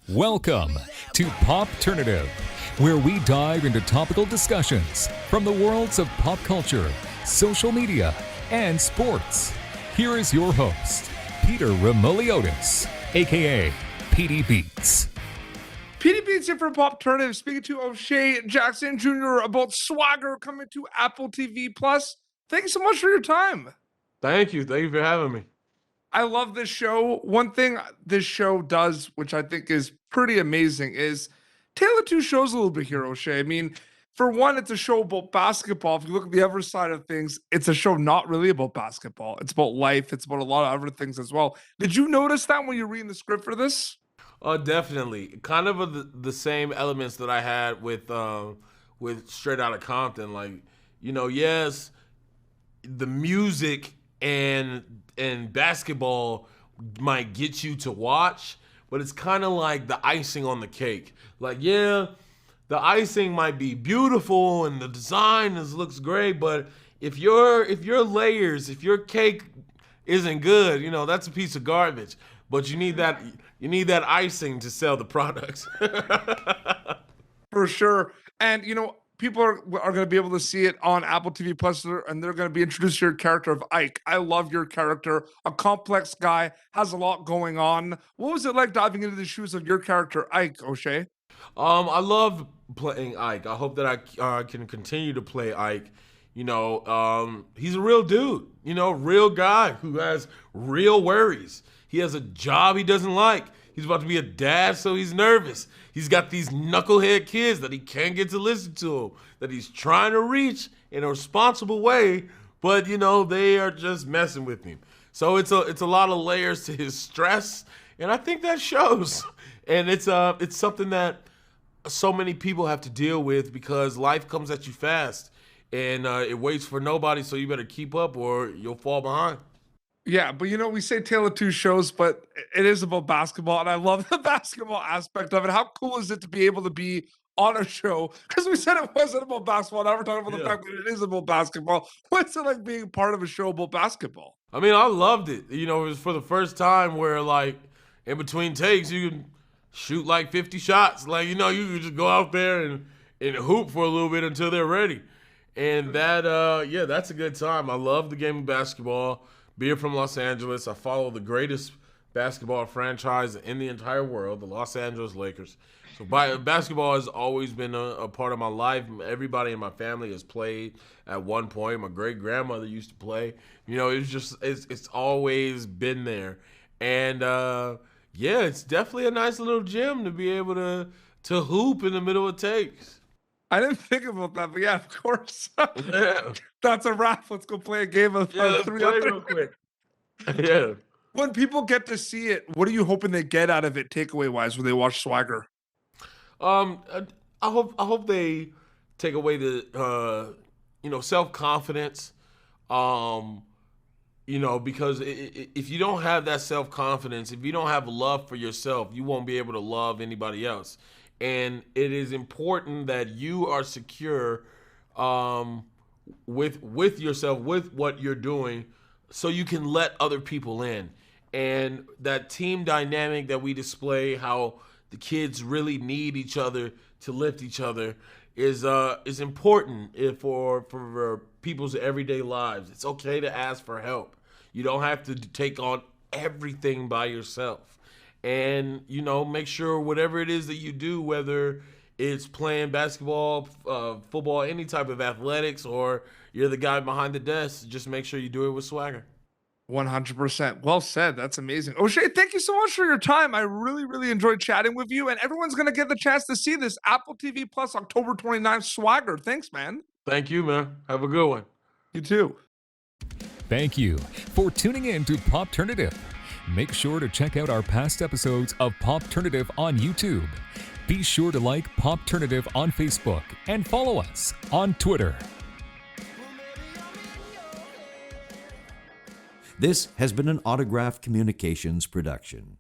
Welcome to Popternative, where we dive into topical discussions from the worlds of pop culture, social media, and sports. Here is your host, Peter Remoliotis, aka PD Beats. PD Beats here from Popternative, speaking to O'Shea Jackson Jr. about Swagger coming to Apple TV Plus. Thank you so much for your time. Thank you for having me. I love this show. One thing this show does, which I think is pretty amazing, is tale of two shows a little bit here, O'Shea. I mean, for one, it's a show about basketball. If you look at the other side of things, it's a show not really about basketball. It's about life. It's about a lot of other things as well. Did you notice that when you're reading the script for this? Definitely. Kind of the same elements that I had with Straight Outta Compton. Like, yes, the music and basketball might get you to watch, but it's kind of like the icing on the cake. Like, yeah, the icing might be beautiful and the design looks great, but if your cake isn't good, that's a piece of garbage. But you need that icing to sell the products. For sure. And people are going to be able to see it on Apple TV Plus, and they're going to be introduced to your character of Ike. I love your character, a complex guy, has a lot going on. What was it like diving into the shoes of your character, Ike, O'Shea? I love playing Ike. I hope that I can continue to play Ike. He's a real dude, real guy who has real worries. He has a job he doesn't like. He's about to be a dad, so he's nervous. He's got these knucklehead kids that he can't get to listen to him, that he's trying to reach in a responsible way, but they are just messing with him. So it's a lot of layers to his stress, and I think that shows. And it's something that so many people have to deal with because life comes at you fast, and it waits for nobody. So you better keep up, or you'll fall behind. Yeah, but we say tale of two shows, but it is about basketball, and I love the basketball aspect of it. How cool is it to be able to be on a show? Because we said it wasn't about basketball, now we're talking about the fact that it is about basketball. What's it like being part of a show about basketball? I mean, I loved it. It was for the first time where, like, in between takes, you can shoot like 50 shots. Like, you can just go out there and hoop for a little bit until they're ready. And that's a good time. I love the game of basketball. Being from Los Angeles, I follow the greatest basketball franchise in the entire world, the Los Angeles Lakers. So basketball has always been a part of my life. Everybody in my family has played at one point. My great-grandmother used to play. It's always been there. And, it's definitely a nice little gym to be able to hoop in the middle of takes. I didn't think about that, but yeah, of course. Yeah. That's a wrap. Let's go play a game of Let's three play other. real quick. Yeah. When people get to see it, what are you hoping they get out of it, takeaway-wise, when they watch Swagger? I hope they take away the self-confidence. Because if you don't have that self-confidence, if you don't have love for yourself, you won't be able to love anybody else. And it is important that you are secure with yourself, with what you're doing, so you can let other people in. And that team dynamic that we display, how the kids really need each other to lift each other, is important for people's everyday lives. It's okay to ask for help. You don't have to take on everything by yourself. And, make sure whatever it is that you do, whether it's playing basketball, football, any type of athletics, or you're the guy behind the desk, just make sure you do it with swagger. 100%. Well said. That's amazing. O'Shea, thank you so much for your time. I really, really enjoyed chatting with you, and everyone's going to get the chance to see this Apple TV Plus October 29th Swagger. Thanks, man. Thank you, man. Have a good one. You too. Thank you for tuning in to Popternative. Make sure to check out our past episodes of Popternative on YouTube. Be sure to like Popternative on Facebook and follow us on Twitter. This has been an Autograph Communications production.